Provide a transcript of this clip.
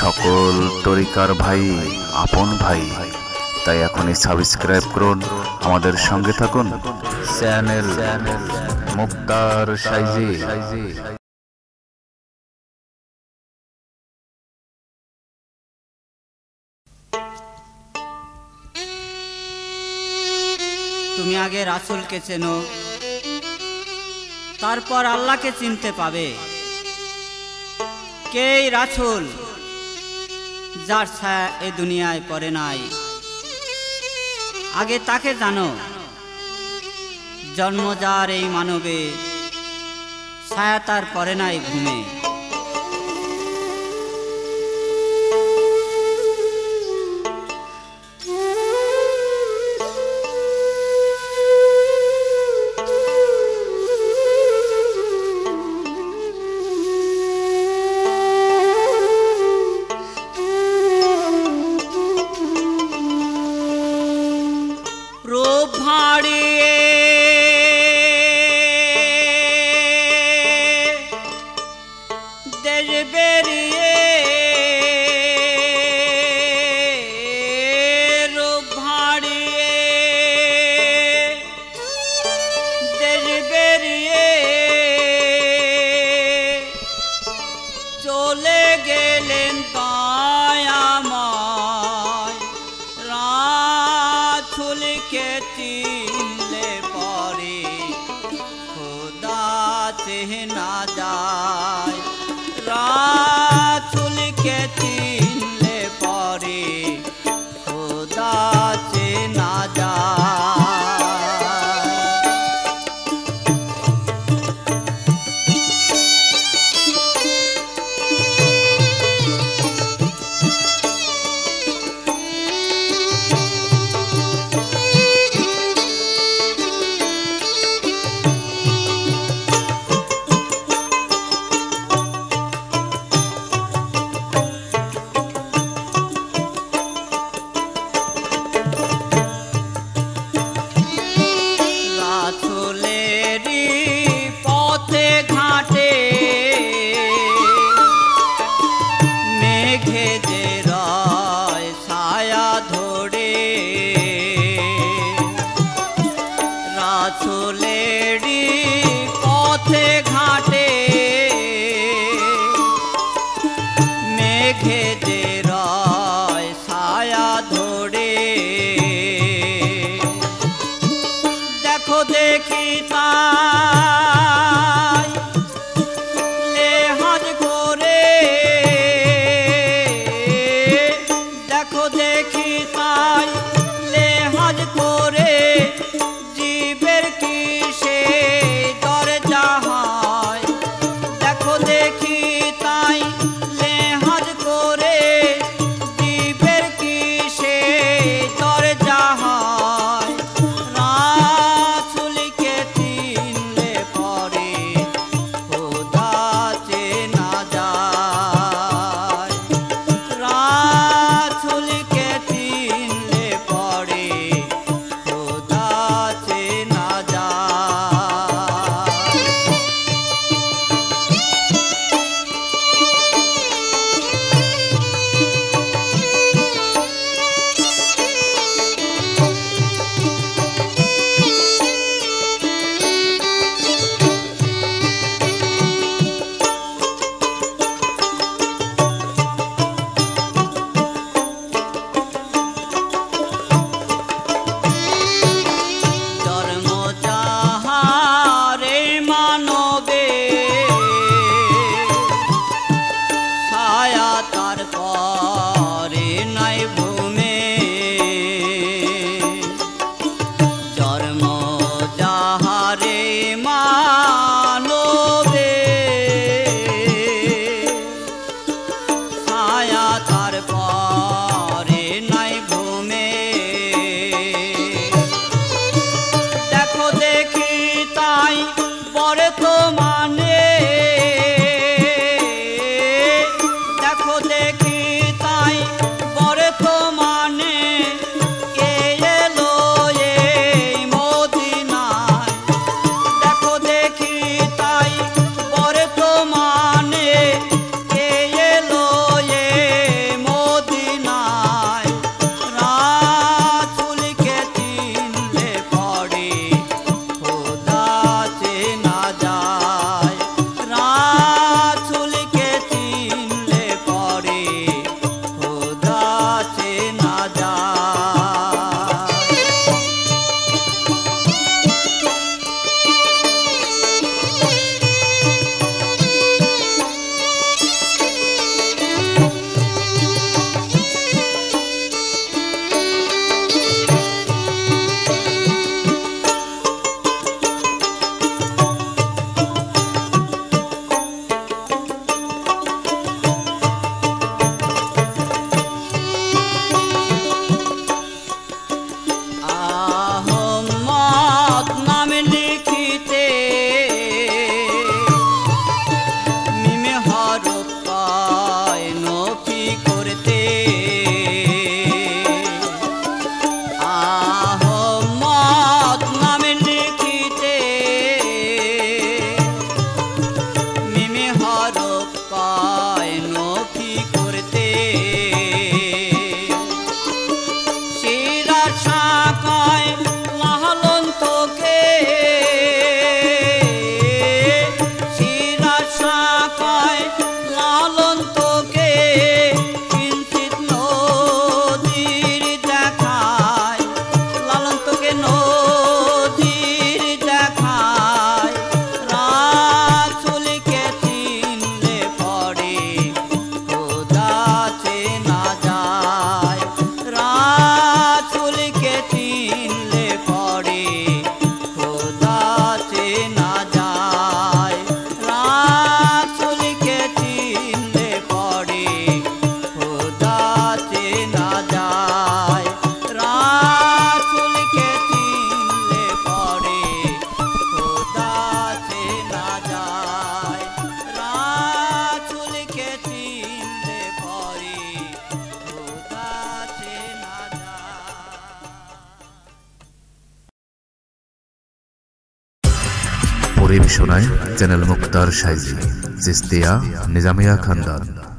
সকল তরিকার ভাই আপন ভাই, তাই এখনই সাবস্ক্রাইব করুন, আমাদের সঙ্গে থাকুন। চ্যানেল মুক্তার সাইজি। তুমি আগে রাসূলকে চেনো, তারপর আল্লাহকে চিনতে পাবে। কে রাসূল? যার ছায়া এই দুনিয়ায় পড়ে নাই, আগে তাকে জানো। জন্ম যার এই মানবে, ছায়া তার পড়ে নাই ঘুমে। রূপ ভাড়িয়ে দেশ বেরিয়ে, রূপ ভাড়িয়ে দেশ বেরিয়ে চলে গেলেন দয়াময়। রাসূলকে চিনলে পরে খোদা চেনা যায়। রাসূলকে চিনলে পরে খোদা চেনা যায়। রাসূলেরই পথে ঘাটে মেঘে যে রয় ছায়া ধরে। রাসূলেরই পথে ঘাটে মেঘে যে রয় ছায়া ধরে। দেখো দেখি তাই লেহাজ করে, দেখো দেখি তাই লেহাজ করে জীবের কিসে দরজা হয়। দেখো দেখি তাই লেহাজ করে জীবের কিসে দরজা হয়। রাসূলকে চিনলে পরে খোদা চেনা যায়। রাসূলকে চিনলে পরে খোদা চেনা যায়। জন্ম যাহার এই মানবে, ছায়া তার পরে নাই ভূমে। জন্ম যাহার এই মানবে, ছায়া তার পরে নাই ভূমে। দেখো দেখি তাই বর্তমানে, দেখো দেখি পরিবেশনায় চ্যানেল মুক্তার সাইজি, চিস্তিয়া নিজামিয়া খানদান।